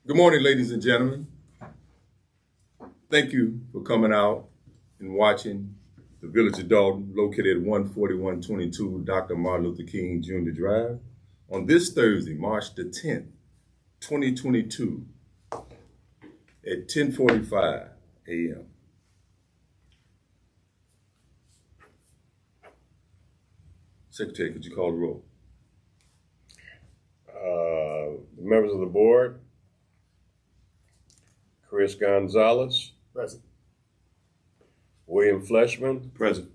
Good morning, ladies and gentlemen. Thank you for coming out and watching the Village of Dolton, located at 14122 Dr. Martin Luther King Jr. Drive, on this Thursday, March the 10th, 2022, at 10:45 a.m. Secretary, could you call the roll? Members of the board, Chris Gonzalez. Present. William Fleshman. Present.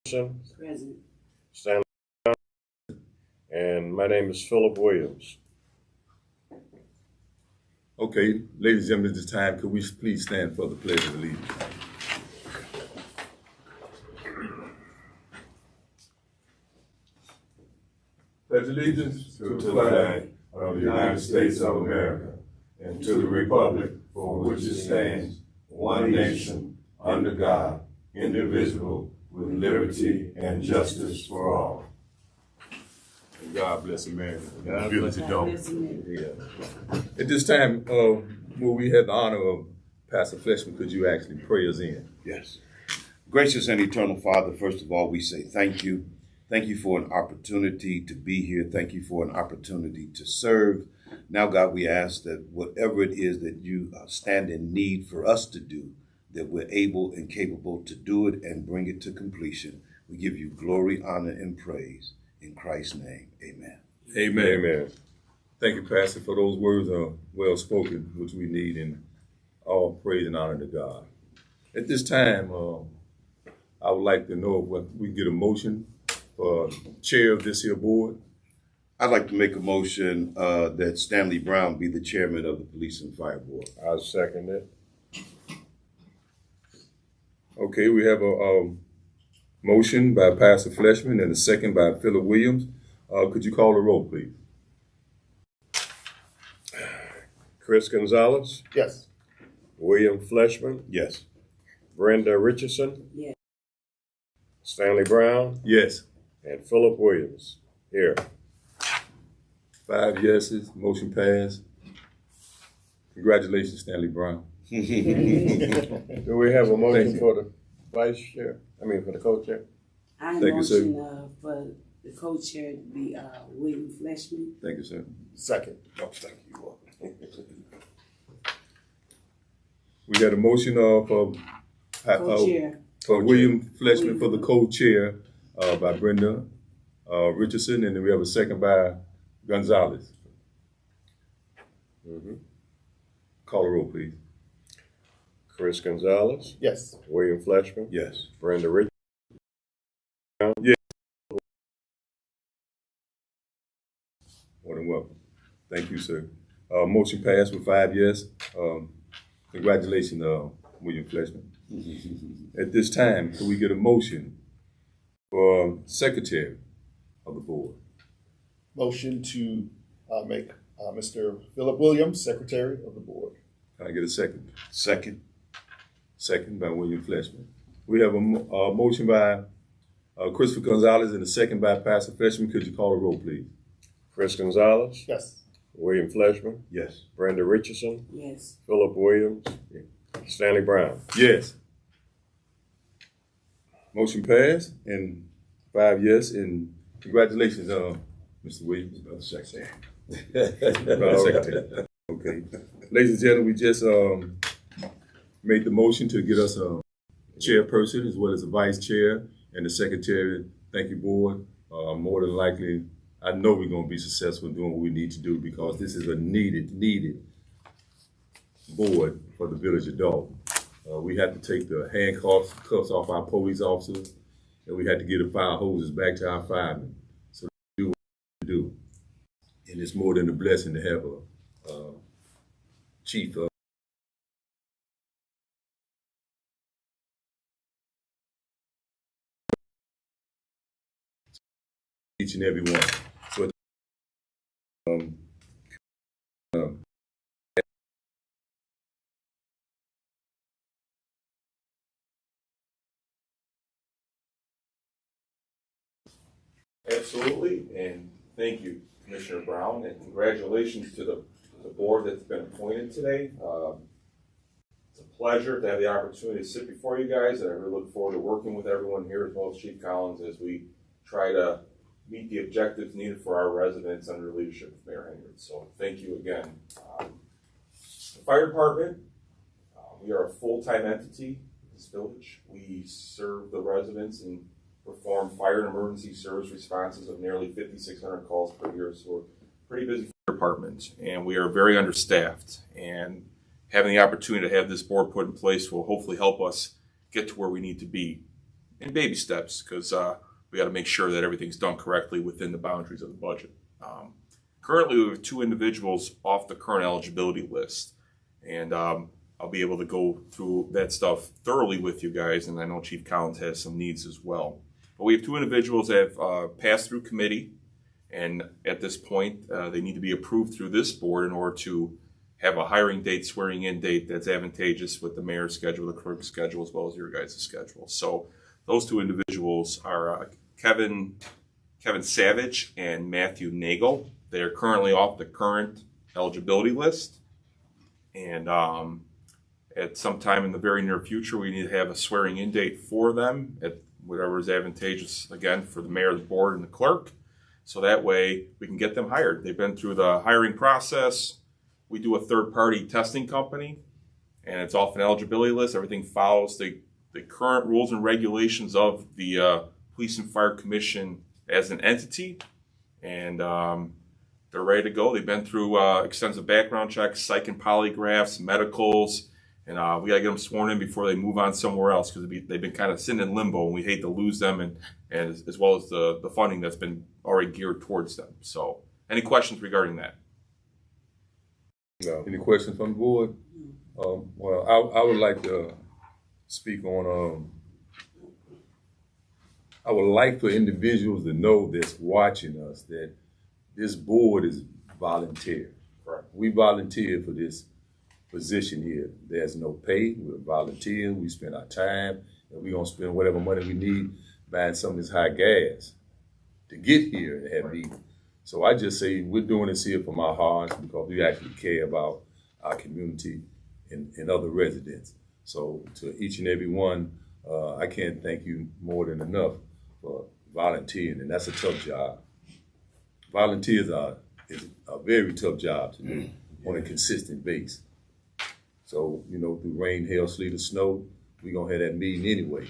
Present. Stanley Brown. And my name is Philip Williams. Okay, ladies and gentlemen, at this time, could we please stand for the Pledge of Allegiance? Pledge allegiance to the flag of the United States of America and to the republic for which it stands, one nation, under God, indivisible, with liberty and justice for all. And God bless America. God Village of God Dolton. bless America. Yeah. At this time, when we have the honor of Pastor Fleshman, could you actually pray us in? Yes. Gracious and eternal Father, first of all, we say thank you. Thank you for an opportunity to be here. Thank you for an opportunity to serve. Now, God, we ask that whatever it is that you stand in need for us to do, that we're able and capable to do it and bring it to completion. We give you glory, honor, and praise. In Christ's name, amen. Amen. Amen. Thank you, Pastor, for those words well spoken, which we need in all praise and honor to God. At this time, I would like to know if we can get a motion for chair of this here board. I'd like to make a motion that Stanley Brown be the chairman of the Police and Fire Board. I'll second it. Okay, we have a motion by Pastor Fleshman and a second by Philip Williams. Could you call the roll, please? Chris Gonzalez. Yes. William Fleshman. Yes. Brenda Richardson. Yes. Stanley Brown. Yes. And Philip Williams. Here. 5 yeses, motion passed. Congratulations, Stanley Brown. Do we have a Thank motion you. for the vice chair? For the co-chair? I Thank you, sir. motion for the co-chair to be William Fleshman. Thank you, sir. Second. Oh, thank you. We got a motion Co-chair. for William Fleshman for the co-chair by Brenda Richardson, and then we have a second by Gonzalez. Mm-hmm. Call the roll, please. Chris Gonzalez. Yes. William Fleshman. Yes. Brenda Richardson. Yes. More than welcome. Thank you, sir. Motion passed with 5 yes. Congratulations, William Fleshman. At this time, can we get a motion for secretary of the board? Motion to make Mr. Philip Williams secretary of the board. Can I get a second? Second. Second by William Fleshman. We have a motion by Christopher Gonzalez and a second by Pastor Fleshman. Could you call the roll, please? Chris Gonzalez. Yes. William Fleshman. Yes. Brenda Richardson. Yes. Philip Williams. Stanley Brown. Yes. Motion passed and 5 yes, and congratulations, Mr. Williams, Secretary. Secretary. Okay. Ladies and gentlemen, we just made the motion to get us a chairperson as well as a vice chair and the secretary. Thank you, board. More than likely, I know we're going to be successful in doing what we need to do because this is a needed board for the Village of Dolton. We had to take the handcuffs off our police officers, and we had to get the fire hoses back to our firemen. So we do what we do. And it's more than a blessing to have a chief each and every one. So Absolutely, and thank you, Commissioner Brown, and congratulations to the the board that's been appointed today. It's a pleasure to have the opportunity to sit before you guys, and I really look forward to working with everyone here as well as Chief Collins as we try to meet the objectives needed for our residents under the leadership of Mayor Henry. So thank you again. The fire department, we are a full-time entity in this village. We serve the residents and perform fire and emergency service responses of nearly 5,600 calls per year. So we're pretty busy fire department, and we are very understaffed. And having the opportunity to have this board put in place will hopefully help us get to where we need to be in baby steps, because we got to make sure that everything's done correctly within the boundaries of the budget. Currently, we have 2 individuals off the current eligibility list, and I'll be able to go through that stuff thoroughly with you guys, and I know Chief Collins has some needs as well. But we have 2 individuals that have passed through committee, and at this point, they need to be approved through this board in order to have a hiring date, swearing in date that's advantageous with the mayor's schedule, the clerk's schedule, as well as your guys' schedule. So those 2 individuals are Kevin Savage and Matthew Nagel. They are currently off the current eligibility list. And at some time in the very near future, we need to have a swearing in date for them at whatever is advantageous, again, for the mayor, the board, and the clerk. So that way we can get them hired. They've been through the hiring process. We do a third-party testing company, and it's off an eligibility list. Everything follows the current rules and regulations of the Police and Fire Commission as an entity, and they're ready to go. They've been through extensive background checks, psych and polygraphs, medicals, and we got to get them sworn in before they move on somewhere else, because they've been kind of sitting in limbo, and we hate to lose them, and as well as the funding that's been already geared towards them. So any questions regarding that? No. Any questions from the board? Well, I would like to speak on, I would like for individuals to know that's watching us that this board is volunteer. Right. We volunteer for this position here. There's no pay. We're volunteering. We spend our time, and we're going to spend whatever money we need buying some of this high gas to get here and have meetings. So I just say we're doing this here from our hearts because we actually care about our community and other residents. So to each and every one, I can't thank you more than enough for volunteering, and that's a tough job. Volunteers is a very tough job to do on a consistent basis. So, through rain, hail, sleet, or snow, we're going to have that meeting anyway.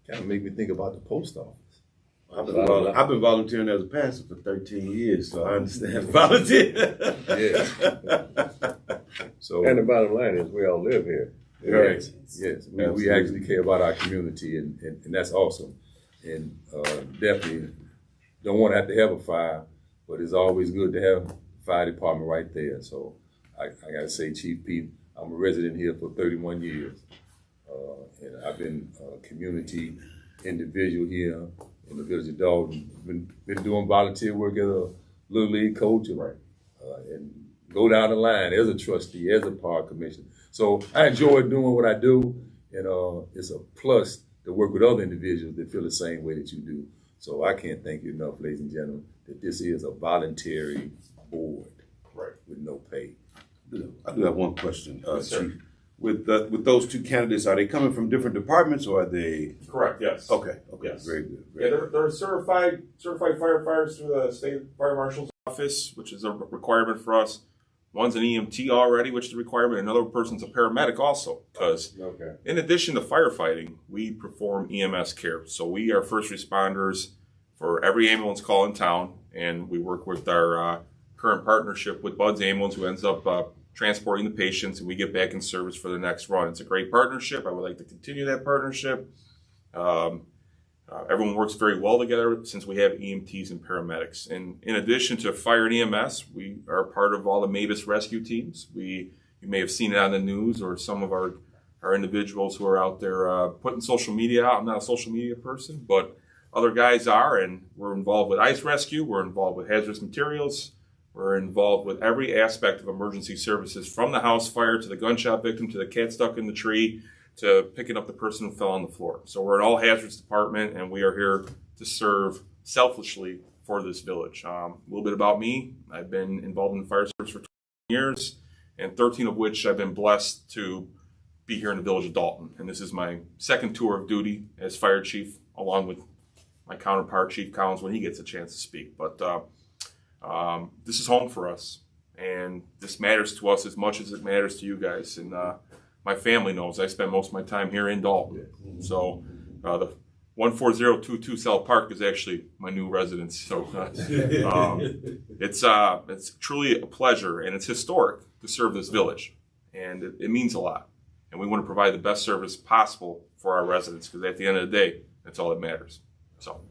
Kind of make me think about the post office. I've been volunteering as a pastor for 13 years, so I understand volunteer. Yeah. So, And the bottom line is we all live here. yes, we actually care about our community, and that's awesome. And definitely don't want to have a fire, but it's always good to have the fire department right there. So I got to say, Chief Pete, I'm a resident here for 31 years. And I've been a community individual here in the village of Dolton. Been doing volunteer work as a little league coach, and go down the line as a trustee, as a park commissioner. So I enjoy doing what I do, and it's a plus to work with other individuals that feel the same way that you do. So I can't thank you enough, ladies and gentlemen, that this is a voluntary board, with no pay. I do have one question, Yes, sir. Chief. With those 2 candidates, are they coming from different departments, or are they? Correct, yes. Okay, Yes. very good. They're certified firefighters through the state fire marshal's office, which is a requirement for us. One's an EMT already, which is a requirement. Another person's a paramedic also, because in addition to firefighting, we perform EMS care. So we are first responders for every ambulance call in town, and we work with our current partnership with Bud's Ambulance, who ends up transporting the patients, and we get back in service for the next run. It's a great partnership. I would like to continue that partnership. Everyone works very well together since we have EMTs and paramedics. And in addition to fire and EMS, we are part of all the MABUS rescue teams. You may have seen it on the news, or some of our individuals who are out there putting social media out. I'm not a social media person, but other guys are, and we're involved with ice rescue. We're involved with hazardous materials. We're involved with every aspect of emergency services, from the house fire to the gunshot victim to the cat stuck in the tree to picking up the person who fell on the floor. So we're an all hazards department, and we are here to serve selflessly for this village. A little bit about me. I've been involved in the fire service for years, and 13 of which I've been blessed to be here in the village of Dolton. And this is my second tour of duty as fire chief, along with my counterpart, Chief Collins, when he gets a chance to speak. But this is home for us, and this matters to us as much as it matters to you guys. And my family knows I spend most of my time here in Dolton. So the 14022 South Park is actually my new residence. So it's truly a pleasure, and it's historic to serve this village, and it means a lot. And we want to provide the best service possible for our residents, because at the end of the day, that's all that matters. So,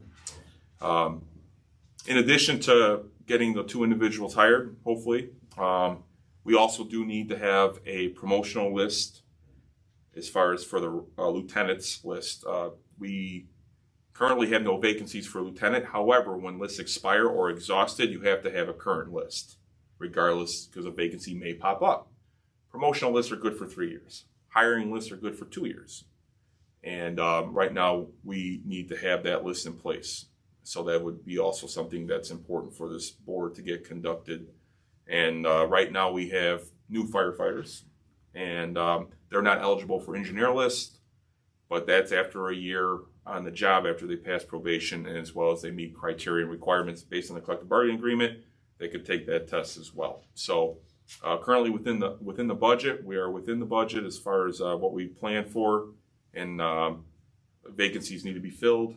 in addition to getting the 2 individuals hired, hopefully, we also do need to have a promotional list as far as for the lieutenants list. We currently have no vacancies for lieutenant. However, when lists expire or exhausted, you have to have a current list, regardless, because a vacancy may pop up. Promotional lists are good for 3 years. Hiring lists are good for 2 years. And right now, we need to have that list in place. So that would be also something that's important for this board to get conducted. And right now, we have new firefighters, and they're not eligible for engineer list, but that's after a year on the job, after they pass probation, and as well as they meet criteria and requirements based on the collective bargaining agreement, they could take that test as well. So currently within the budget, we are within the budget as far as what we planned for, and vacancies need to be filled.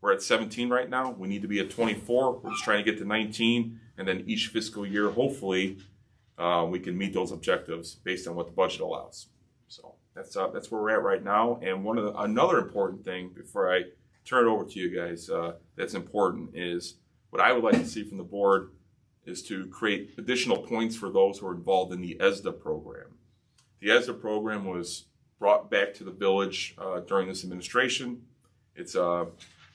We're at 17 right now. We need to be at 24. We're just trying to get to 19, and then each fiscal year, hopefully, we can meet those objectives based on what the budget allows. So that's where we're at right now. And another important thing before I turn it over to you guys, that's important, is what I would like to see from the board is to create additional points for those who are involved in the ESDA program. The ESDA program was brought back to the village during this administration. It's I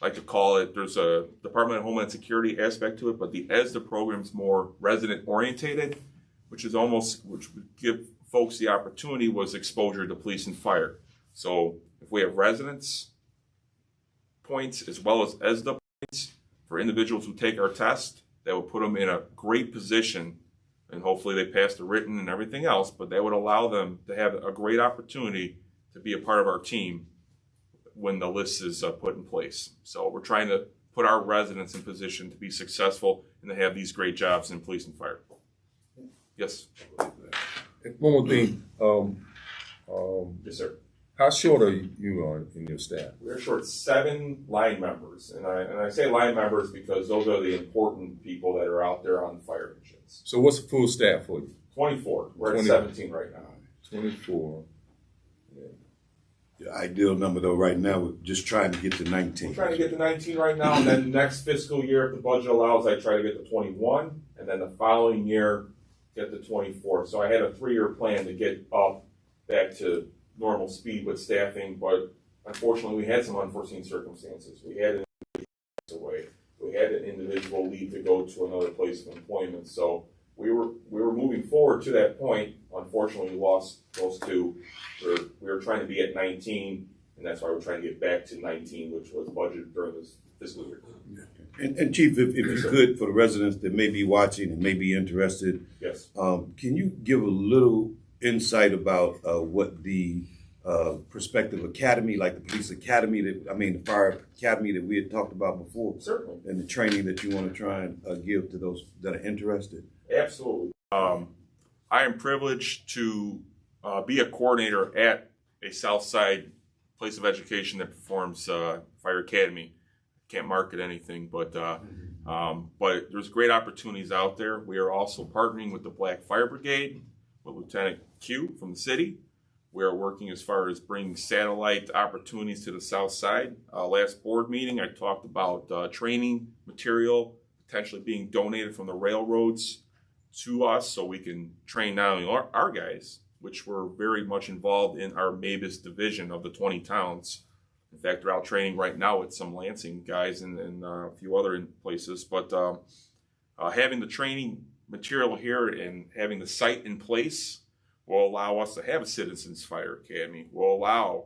like to call it, there's a Department of Homeland Security aspect to it, but the ESDA program is more resident orientated, which would give folks the opportunity was exposure to police and fire. So if we have residents points as well as ESDA points for individuals who take our test, that would put them in a great position, and hopefully they pass the written and everything else, but that would allow them to have a great opportunity to be a part of our team when the list is put in place. So we're trying to put our residents in position to be successful and to have these great jobs in police and fire. Yes. One more thing. Yes, sir. How short are you in your staff? We're short 7 line members, and I say line members because those are the important people that are out there on the fire engines. So what's the full staff for you? 24. We're 20. at 17 right now. 24. The ideal number, though, right now, we're just trying to get to 19. We're trying to get to 19 right now, and then next fiscal year, if the budget allows, I try to get to 21, and then the following year, get to 24. So I had a 3-year plan to get up back to normal speed with staffing, but unfortunately, we had some unforeseen circumstances. We had an individual away. We had an individual leave to go to another place of employment. So we were moving forward to that point. Unfortunately, we lost those 2. We were trying to be at 19, and that's why we're trying to get back to 19, which was budgeted during this fiscal year. And Chief, if you could, for the residents that may be watching and may be interested, Yes. Can you give a little insight about what the prospective academy, like the police academy, the fire academy that we had talked about before? Certainly. And the training that you want to try and give to those that are interested? Absolutely. I am privileged to be a coordinator at a Southside place of education that performs Fire Academy. Can't market anything, but there's great opportunities out there. We are also partnering with the Black Fire Brigade, with Lieutenant Q from the city. We are working as far as bringing satellite opportunities to the South Side. Last board meeting, I talked about training material potentially being donated from the railroads to us so we can train not only our guys, which we're very much involved in our MABUS division of the 20 towns. In fact, they're out training right now with some Lansing guys and a few other places. But having the training material here and having the site in place will allow us to have a Citizens Fire Academy, will allow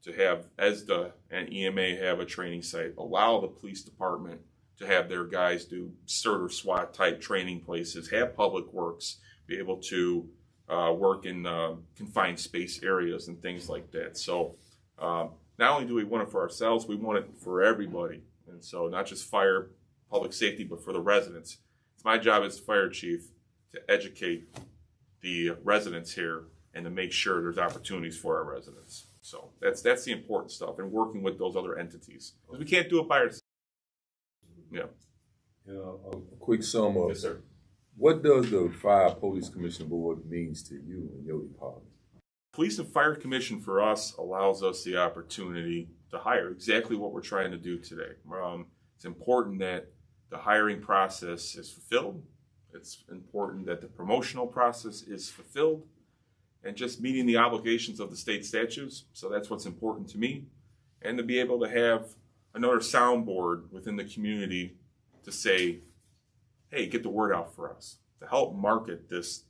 to have ESDA and EMA have a training site, allow the police department to have their guys do CERT or SWAT type training places, have public works, be able to work in confined space areas and things like that. So not only do we want it for ourselves, we want it for everybody. And so not just fire, public safety, but for the residents. It's my job as fire chief to educate the residents here and to make sure there's opportunities for our residents. So that's the important stuff, and working with those other entities. Because we can't do it by ourselves. Yeah. A quick sum up. Yes, sir. What does the Fire Police Commission Board means to you and your department? Police and Fire Commission for us allows us the opportunity to hire exactly what we're trying to do today. It's important that the hiring process is fulfilled. It's important that the promotional process is fulfilled, and just meeting the obligations of the state statutes. So that's what's important to me. And to be able to have another soundboard within the community to say, hey, get the word out for us, to help market this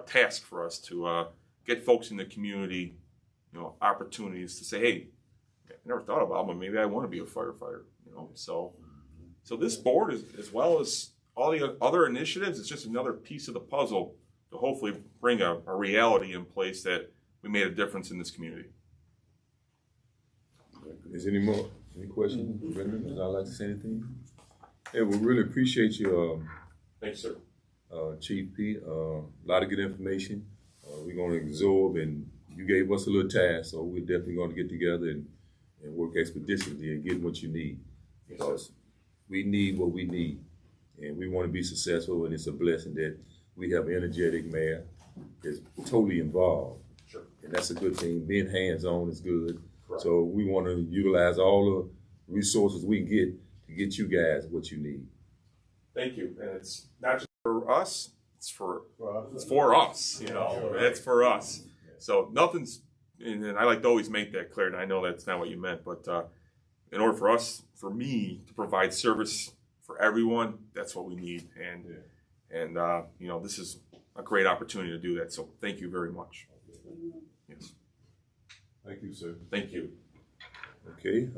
task for us to get folks in the community, opportunities to say, hey, I never thought about it, but maybe I want to be a firefighter. So this board, as well as all the other initiatives, it's just another piece of the puzzle to hopefully bring a reality in place that we made a difference in this community. Is any questions? Brendan, would I like to say anything? Hey, we really appreciate you, Thanks, sir. Chief Pete. A lot of good information. We're going to absorb, and you gave us a little task, so we're definitely going to get together and work expeditiously and get what you need, because we need what we need, and we want to be successful. And it's a blessing that we have an energetic mayor that's totally involved. Sure. And that's a good thing. Being hands-on is good. Correct. So we want to utilize all the resources we can get to get you guys what you need. Thank you. And it's not just for us, it's for us. It's for us. So nothing's, and I like to always make that clear, and I know that's not what you meant, but in order for me to provide service for everyone, that's what we need. And this is a great opportunity to do that. So thank you very much. Yes. Thank you, sir. Thank you. Okay.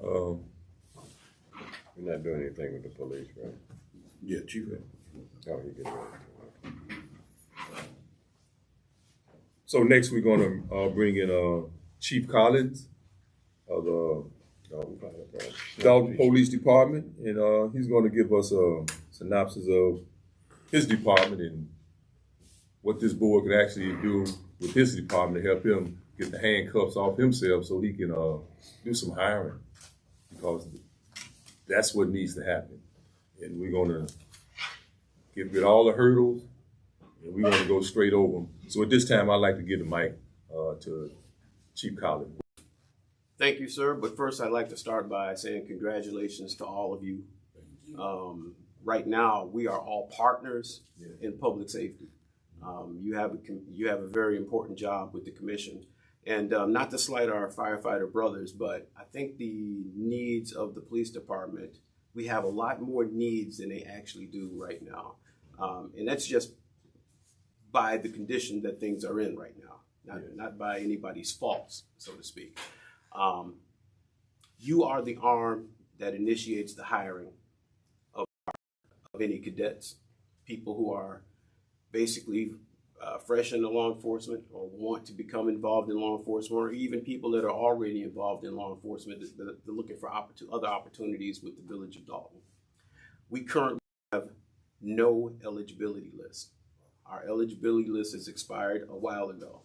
We're not doing anything with the police, right? Yeah, Chief. Oh, you get it. So next we're going to bring in Chief Collins of the Dolton Police Department, and he's going to give us a synopsis of his department and what this board could actually do with his department to help him get the handcuffs off himself so he can do some hiring, because that's what needs to happen. And we're going to get rid of all the hurdles, and we're going to go straight over them. So at this time, I'd like to give the mic to Chief Collins. Thank you, sir. But first, I'd like to start by saying congratulations to all of you. Right now, we are all partners in public safety. You have a very important job with the commission. And not to slight our firefighter brothers, but I think the needs of the police department, we have a lot more needs than they actually do right now. And that's just by the condition that things are in right now, not by anybody's faults, so to speak. You are the arm that initiates the hiring of any cadets, people who are basically fresh into law enforcement or want to become involved in law enforcement, or even people that are already involved in law enforcement that are looking for other opportunities with the village of Dolton. We currently have no eligibility list. Our eligibility list has expired a while ago.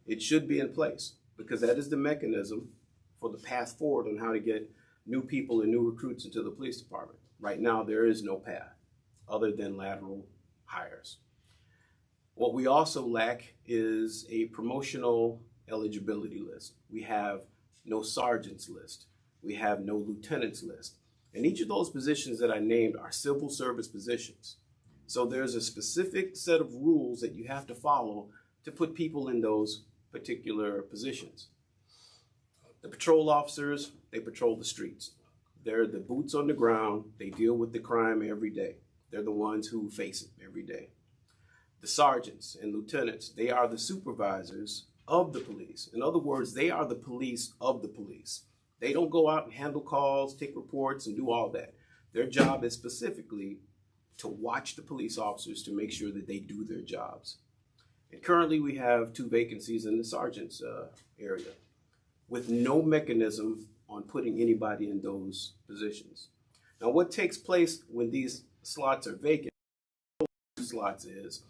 It should be in place, because that is the mechanism for the path forward on how to get new people and new recruits into the police department. Right now, there is no path other than lateral hires. What we also lack is a promotional eligibility list. We have no sergeants list. We have no lieutenants list. And each of those positions that I named are civil service positions. So there's a specific set of rules that you have to follow to put people in those particular positions. The patrol officers, they patrol the streets. They're the boots on the ground. They deal with the crime every day. They're the ones who face it every day. The sergeants and lieutenants, they are the supervisors of the police. In other words, they are the police of the police. They don't go out and handle calls, take reports, and do all that. Their job is specifically to watch the police officers to make sure that they do their jobs. And currently we have 2 vacancies in the sergeant's area with no mechanism on putting anybody in those positions. Now, what takes place when these slots are vacant, slots is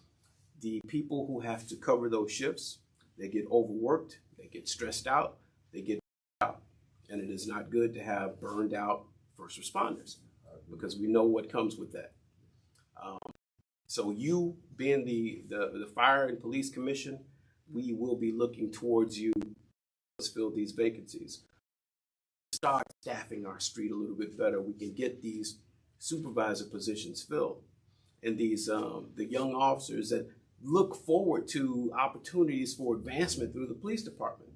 the people who have to cover those shifts, they get overworked, they get stressed out, they get out. And it is not good to have burned out first responders because we know what comes with that. So you being the Fire and Police Commission, we will be looking towards you to fill these vacancies. Start staffing our street a little bit better. We can get these supervisor positions filled. And these the young officers that look forward to opportunities for advancement through the police department,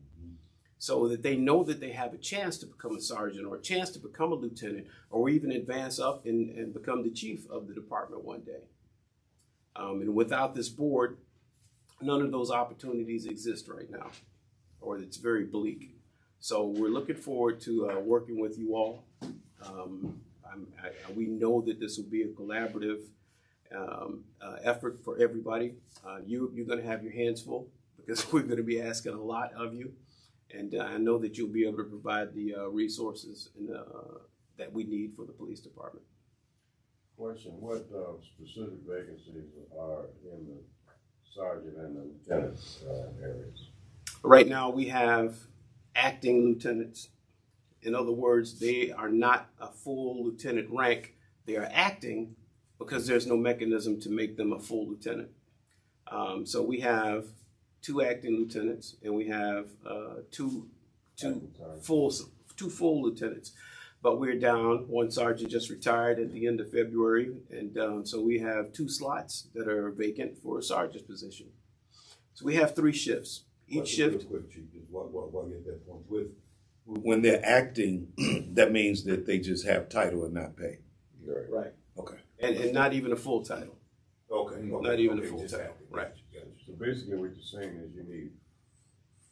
so that they know that they have a chance to become a sergeant or a chance to become a lieutenant or even advance up and become the chief of the department one day. And without this board, none of those opportunities exist right now, or it's very bleak. So we're looking forward to working with you all. We know that this will be a collaborative effort for everybody. You're going to have your hands full because we're going to be asking a lot of you. And I know that you'll be able to provide the resources that we need for the police department. Question, what specific vacancies are in the sergeant and the lieutenant areas? Right now we have acting lieutenants. In other words, they are not a full lieutenant rank. They are acting because there's no mechanism to make them a full lieutenant. So we have 2 acting lieutenants, and we have two full lieutenants. But we're down. 1 sergeant just retired at the end of February, and so we have 2 slots that are vacant for a sergeant's position. So we have 3 shifts. Each shift. Real quick, Chief, just while you get that point. When they're acting, that means that they just have title and not pay. Right. Okay. And not even a full title. Okay. Not even a full title. Right. So basically what you're saying is you need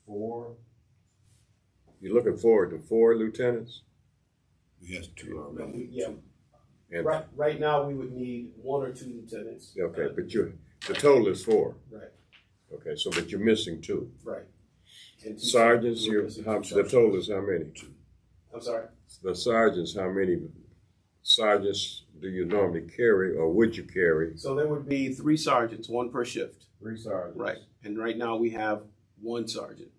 4. You're looking forward to 4 lieutenants? We have 2 already. Yeah. And, Right now we would need 1 or 2 lieutenants. okay, but the total is 4. Right. Okay, so but you're missing 2. Right. And 2 Sergeants, we're missing 2 the total is how many? I'm sorry. The sergeants, how many sergeants do you normally carry, or would you carry? So there would be 3 sergeants, 1 per shift. 3 sergeants. Right. And right now we have 1 sergeant.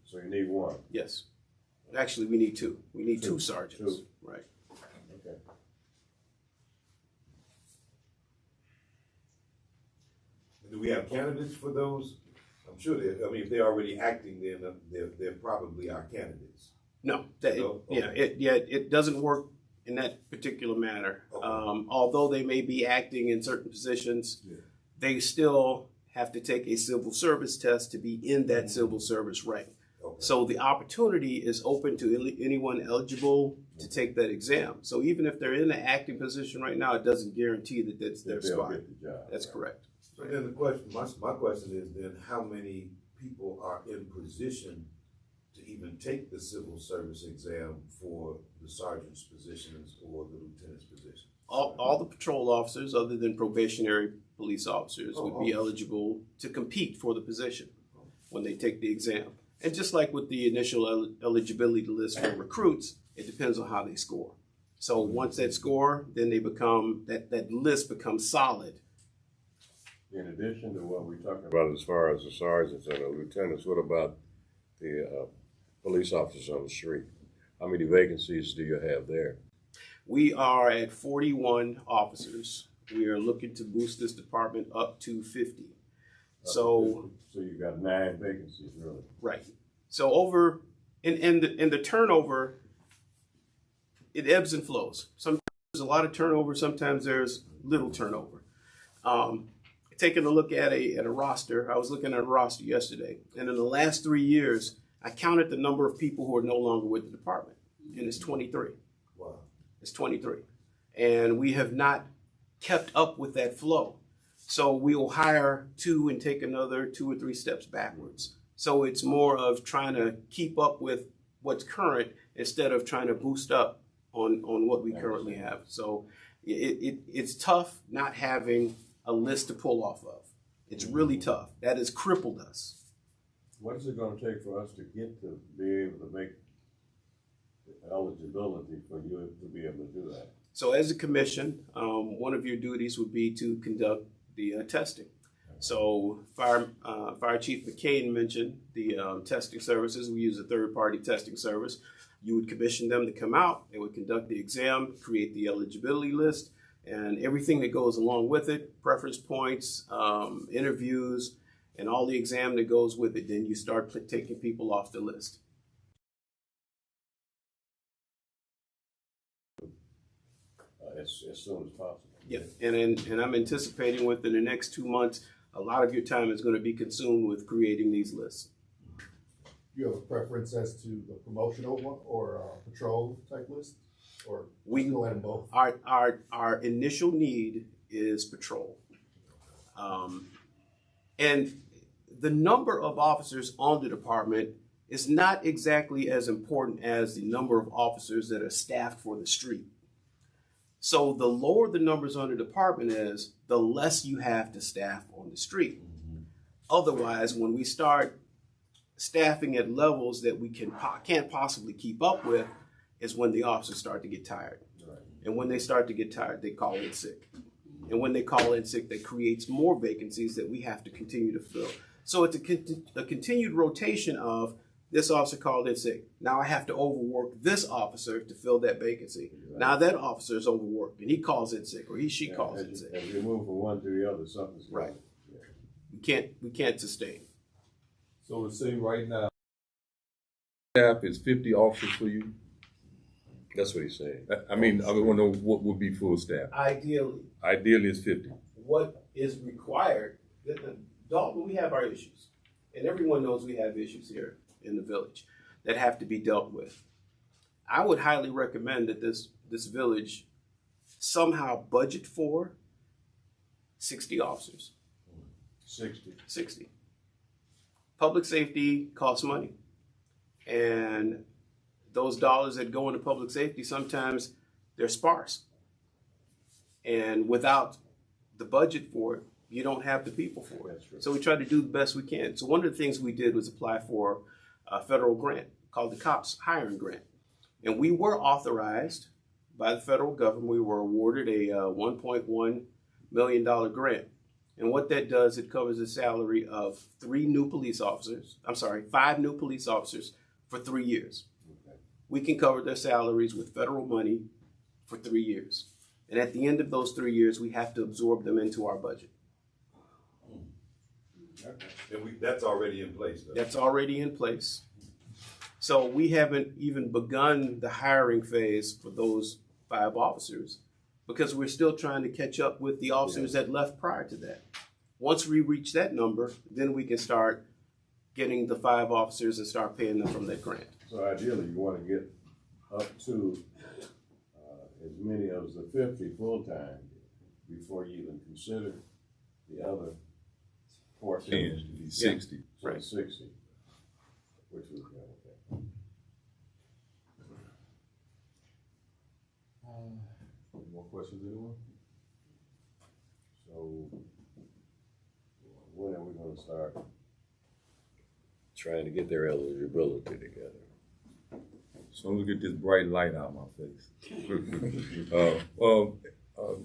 So you need 1. Yes. Actually, we need 2. We need 2 sergeants. 2. Right. Okay. Do we have candidates for those? I'm sure if they're already acting, then they're probably our candidates. No. No? Okay. It doesn't work in that particular manner. Okay. Although they may be acting in certain positions, they still have to take a civil service test to be in that civil service rank. Okay. So the opportunity is open to anyone eligible to take that exam. So even if they're in an acting position right now, it doesn't guarantee that that's their They'll spot. get the job. That's correct. So then the question, my question is then how many people are in position to even take the civil service exam for the sergeant's positions or the lieutenant's position? All the patrol officers, other than probationary police officers, would be eligible to compete for the position when they take the exam. And just like with the initial eligibility list for recruits, it depends on how they score. So once that score, then they become, that list becomes solid. In addition to what we talked about, About as far as the sergeants and the lieutenants, what about the police officers on the street? How many vacancies do you have there? We are at 41 officers. We are looking to boost this department up to 50. So you've got 9 vacancies, really. right. So over in the turnover, it ebbs and flows. Sometimes there's a lot of turnover. Sometimes there's little turnover. Taking a look at a roster, I was looking at a roster yesterday, and in the last 3 years, I counted the number of people who are no longer with the department, and it's 23. Wow. It's 23. And we have not kept up with that flow. So we will hire 2 and take another 2 or 3 steps backwards. So it's more of trying to keep up with what's current instead of trying to boost up on what we currently have. So It's tough not having a list to pull off of. It's really tough. That has crippled us. What is it gonna take for us to get to be able to make the eligibility for you to be able to do that? So as a commission, one of your duties would be to conduct the testing. So Fire Chief McCain mentioned the testing services. We use a third-party testing service. You would commission them to come out. They would conduct the exam, create the eligibility list, and everything that goes along with it, preference points, interviews, and all the exam that goes with it. Then you start taking people off the list. As soon as possible. Yeah, and I'm anticipating within the next 2 months, a lot of your time is going to be consumed with creating these lists. You have a preference as to the promotional one or patrol type list, or We go at them both? Our initial need is patrol, and the number of officers on the department is not exactly as important as the number of officers that are staffed for the street. So the lower the numbers on the department is, the less you have to staff on the street. Otherwise, when we start staffing at levels that we can't possibly keep up with, is when the officers start to get tired. Right. And when they start to get tired, they call in sick. And when they call in sick, that creates more vacancies that we have to continue to fill. So it's a continued rotation of, this officer called in sick. Now I have to overwork this officer to fill that vacancy. Right. Now that officer is overworked and he calls in sick, or she calls in sick. As you move from one to the other, something's going. Right. We can't sustain. So to say right now, staff is 50 officers for you? That's what he's saying. I mean, I want to know what would be full staff. Ideally, Ideally, it's 50. what is required, Dalton, we have our issues. And everyone knows we have issues here in the village that have to be dealt with. I would highly recommend that this village somehow budget for 60 officers. 60. Public safety costs money. And those dollars that go into public safety, sometimes they're sparse. And without the budget for it, you don't have the people for it. That's true. So we try to do the best we can. So one of the things we did was apply for a federal grant called the COPS Hiring Grant. And we were authorized by the federal government. We were awarded a $1.1 million grant. And what that does, it covers the salary of 5 new police officers for 3 years. Okay. We can cover their salaries with federal money for 3 years. And at the end of those 3 years, we have to absorb them into our budget. And that's already in place, though. That's already in place. So we haven't even begun the hiring phase for those 5 officers because we're still trying to catch up with the officers that left prior to that. Once we reach that number, then we can start getting the 5 officers and start paying them from that grant. So ideally, you want to get up to as many as the 50 full-time before you even consider the other portion. 10, 60. So Right. 60, which was, okay. Any more questions, anyone? So when are we going to start? Trying to get their eligibility together. As soon as we get this bright light out of my face.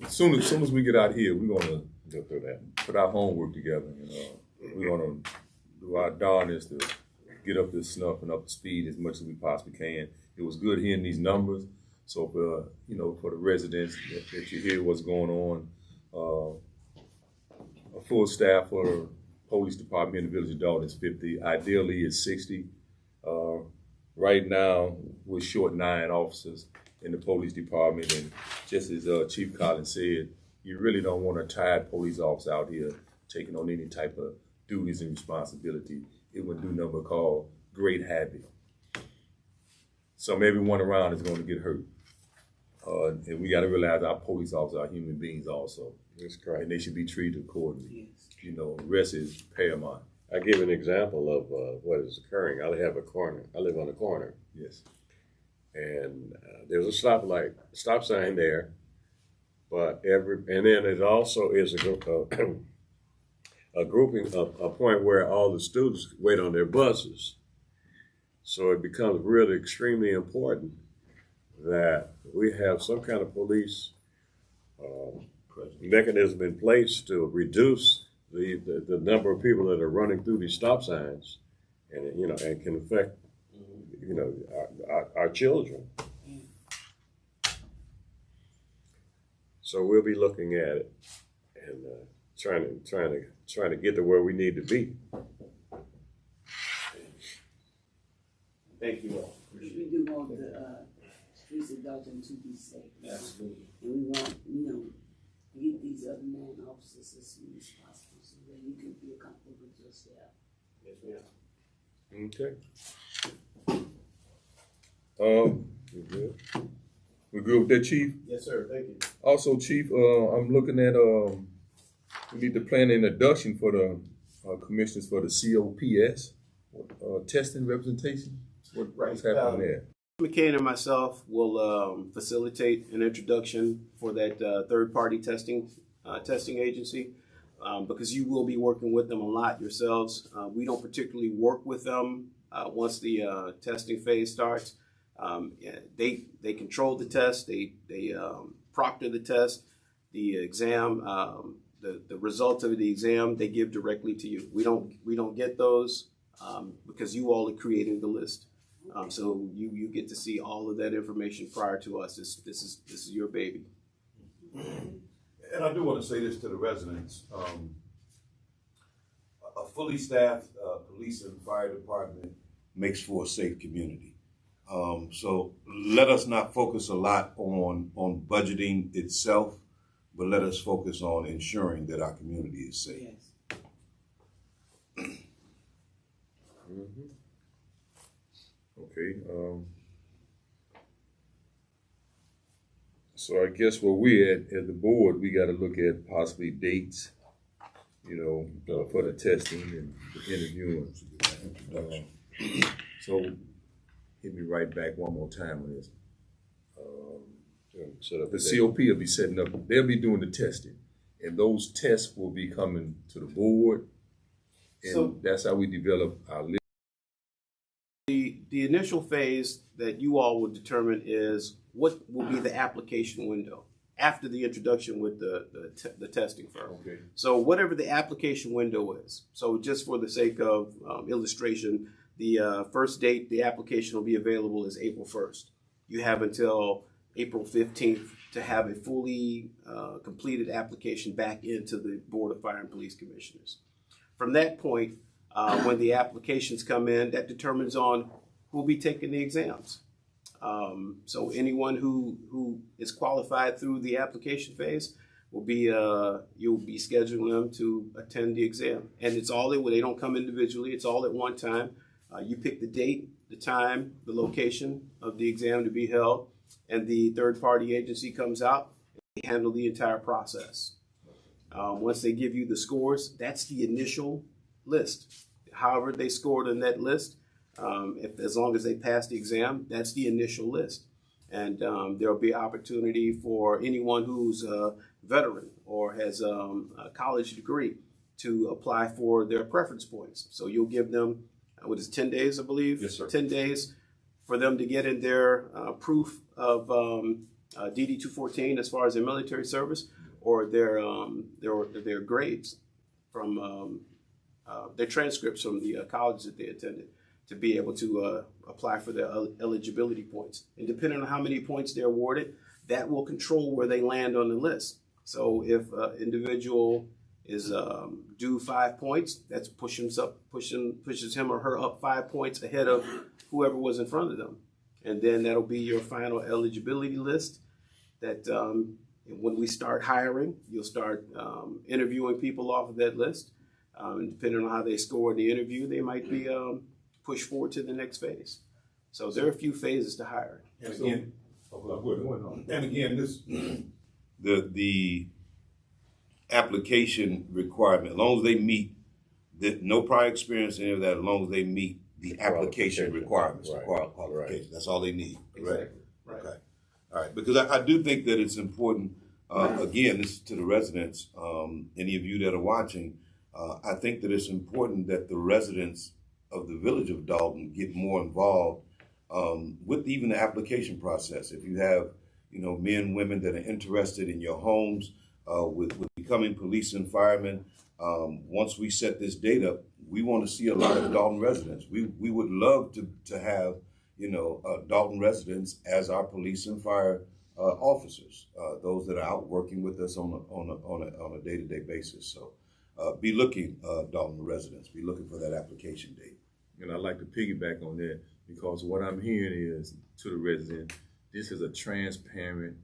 As soon as we get out here, we're gonna Go through that. put our homework together. We're gonna do our darnest to get up to snuff and up to speed as much as we possibly can. It was good hearing these numbers. So for for the residents that you hear what's going on, a full staff for the police department in the village of Dolton is 50. Ideally, it's 60. Right now, we're short 9 officers in the police department, and just as Chief Collins said, you really don't want a tired police officer out here taking on any type of duties and responsibility. It would do nothing but cause great havoc. Everyone around is going to get hurt. And we got to realize our police officers are human beings also. That's correct. And they should be treated accordingly. Yes. Rest is paramount. I give an example of what is occurring. I live on a corner, Yes. and there's a stop sign there, But and then it also is a grouping, a point where all the students wait on their buses. So it becomes really extremely important that we have some kind of police mechanism in place to reduce the number of people that are running through these stop signs, and and can affect our children. So we'll be looking at it and trying to get to where we need to be. Thank you all. We do want the streets of Dolton to be safe. Absolutely. And we want, get these other 9 officers as soon as possible so that you can feel comfortable with your staff. Yes, ma'am. Okay. We good? We good with that, Chief? Yes, sir. Thank you. Also, Chief, I'm looking at, we need to plan an induction for the commissioners for the COPS, testing representation. What's happening there? McCain and myself will facilitate an introduction for that third-party testing agency because you will be working with them a lot yourselves. We don't particularly work with them once the testing phase starts. They control the test. They proctor the test, the exam, the results of the exam. They give directly to you. We don't get those because you all are creating the list. So you get to see all of that information prior to us. This is your baby. And I do want to say this to the residents. A fully staffed police and fire department makes for a safe community. So let us not focus a lot on budgeting itself, but let us focus on ensuring that our community is safe. Yes. Mm-hmm. Okay. So I guess where we're at the board, we got to look at possibly dates, for the testing and the interviewing. So hit me right back one more time on this. The COP will be setting up, they'll be doing the testing, and those tests will be coming to the board, and that's how we develop our list. The initial phase that you all will determine is what will be the application window after the introduction with the testing firm. Okay. So whatever the application window is. So just for the sake of illustration, the first date the application will be available is April 1st. You have until April 15th to have a fully completed application back into the Board of Fire and Police Commissioners. From that point, when the applications come in, that determines on who will be taking the exams. So anyone who is qualified through the application phase will be you'll be scheduling them to attend the exam, and it's all they don't come individually. It's all at one time. You pick the date, the time, the location of the exam to be held, and the third-party agency comes out and they handle the entire process. Once they give you the scores, that's the initial list. However they scored on that list, as long as they pass the exam, that's the initial list. And there'll be opportunity for anyone who's a veteran or has a college degree to apply for their preference points. So you'll give them, 10 days, I believe? Yes, sir. 10 days for them to get in their proof of DD 214 as far as their military service, or their grades from their transcripts from the college that they attended, to be able to apply for their eligibility points. And depending on how many points they're awarded, that will control where they land on the list. So if an individual is due 5 points, that's pushes him or her up 5 points ahead of whoever was in front of them. And then that'll be your final eligibility list that when we start hiring, you'll start interviewing people off of that list. And depending on how they score in the interview, they might be pushed forward to the next phase. So there are a few phases to hiring. And again, this The application requirement, as long as they meet no prior experience, any of that, as long as they meet the application requirements, the qualifications, that's all they need. Correct. Right. Okay. All right. Because I do think that it's important Again, this is to the residents, any of you that are watching, I think that it's important that the residents of the village of Dolton get more involved with even the application process. If you have, men, women that are interested in your homes with becoming police and firemen, once we set this date up, we want to see a lot of Dolton residents. We would love to have, Dolton residents as our police and fire officers, those that are out working with us on a day-to-day basis. So be looking, Dolton residents, be looking for that application date. And I'd like to piggyback on that because what I'm hearing is to the resident, this is a transparent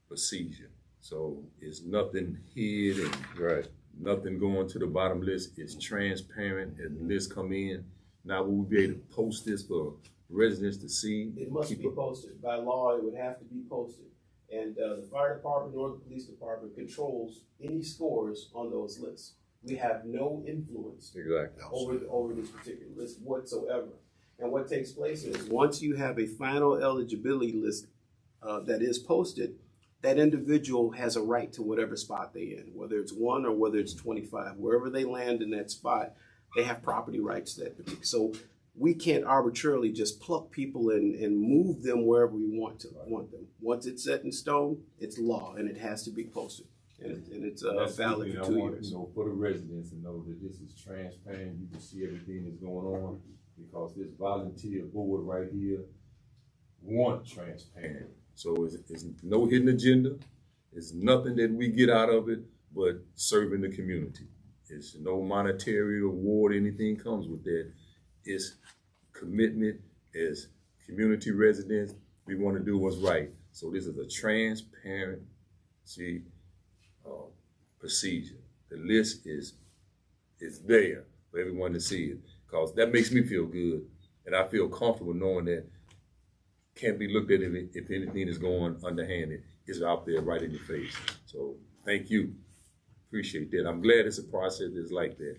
procedure. So it's nothing hid and Right. nothing going to the bottom list. It's transparent as the lists come in. Now will we be able to post this for residents to see? It must be posted. By law, it would have to be posted. And the fire department or the police department controls any scores on those lists. We have no influence Exactly. over this particular list whatsoever. And what takes place is once you have a final eligibility list that is posted, that individual has a right to whatever spot they're in, whether it's 1 or whether it's 25. Wherever they land in that spot, they have property rights to that particular. So we can't arbitrarily just pluck people and move them wherever we want them. Once it's set in stone, it's law and it has to be posted. And it's valid for 2 years. For the residents to know that this is transparent, you can see everything that's going on, because this volunteer board right here want transparent. So it's no hidden agenda. It's nothing that we get out of it but serving the community. It's no monetary reward, anything comes with that. It's commitment as community residents. We want to do what's right. So this is a transparent procedure. The list is there for everyone to see it, because that makes me feel good, and I feel comfortable knowing that can't be looked at if anything is going underhanded. It's out there right in your face. So thank you. Appreciate that. I'm glad it's a process that's like that.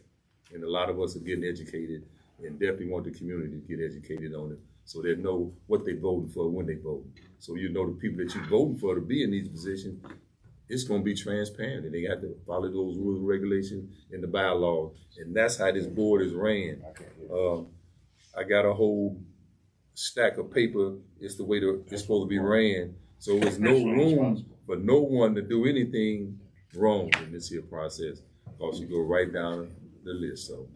And a lot of us are getting educated and definitely want the community to get educated on it so they know what they're voting for when they vote. So the people that you're voting for to be in these positions, it's going to be transparent, and they have to follow those rules and regulations in the bylaws. And that's how this board is ran. I got a whole stack of paper. It's the way it's supposed to be ran. So there's no room for no one to do anything wrong in this here process, because you go right down the list. So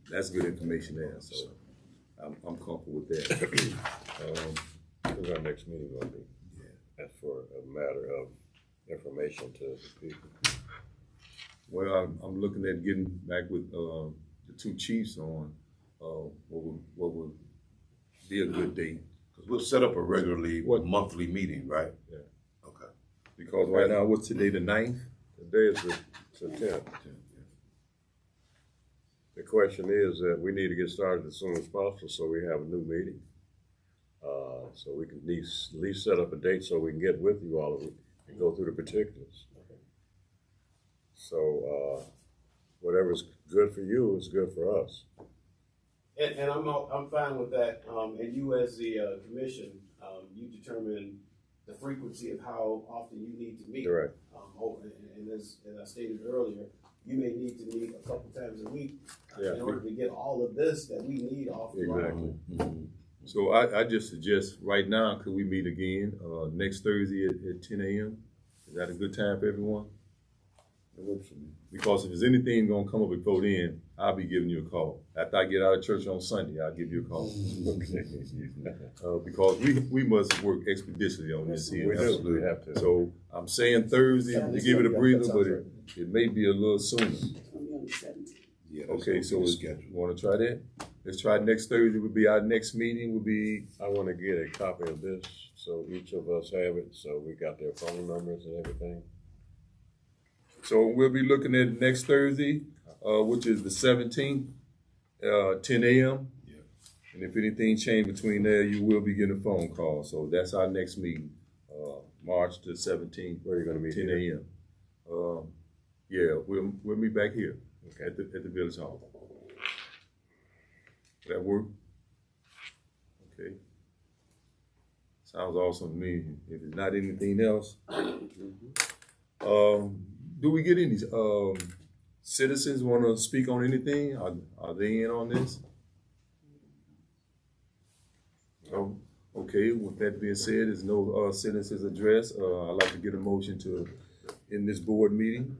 that's good information there. So I'm comfortable with that. When's our next meeting going to be? Yeah. That's for a matter of information to the people. Well, I'm looking at getting back with the two chiefs on what would be a good date. Because we'll set up a regularly monthly meeting, right? Yeah. Okay. Because right now, what's today, the 9th? Today is the 10th. The question is that we need to get started as soon as possible so we have a new meeting. So we can at least set up a date so we can get with you all and go through the particulars. Okay. So whatever's good for you is good for us. And I'm fine with that. And you as the commission, you determine the frequency of how often you need to meet. Right. And as I stated earlier, you may need to meet a couple times a week in order to get all of this that we need off the ground. Mm-hmm. So I just suggest right now, could we meet again next Thursday at 10 a.m.? Is that a good time for everyone? It works for me. Because if there's anything going to come up before then, I'll be giving you a call. After I get out of church on Sunday, I'll give you a call. Because we must work expeditiously on this here. We do. We have to. So I'm saying Thursday to give it a breather, but it may be a little sooner. It's gonna be on the 17th. Yeah. Okay, so you want to try that? Let's try next Thursday. Would be our next meeting. Would be. I want to get a copy of this so each of us have it, so we got their phone numbers and everything. So we'll be looking at next Thursday, which is the 17th, 10 a.m. Yeah. And if anything changed between there, you will be getting a phone call. So that's our next meeting, March the 17th. Where are you going to be? 10 a.m. Yeah, we'll meet back here at the Village Hall. That work? Okay. Sounds awesome to me. If it's not anything else, do we get any citizens want to speak on anything? Are they in on this? Oh, okay. With that being said, there's no citizens address. I'd like to get a motion to end this board meeting.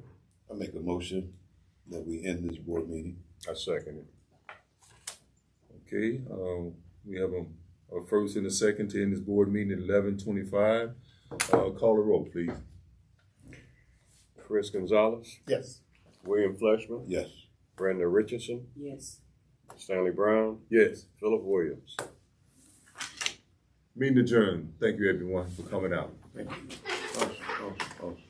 I make a motion that we end this board meeting. I second it. Okay. We have a first and a second to end this board meeting at 11:25. Call the roll, please. Chris Gonzalez, Yes. William Fleshman, Yes. Brenda Richardson, Yes. Stanley Brown, Yes. Philip Williams. Meeting adjourned. Thank you, everyone, for coming out. Thank you. Awesome, awesome, awesome.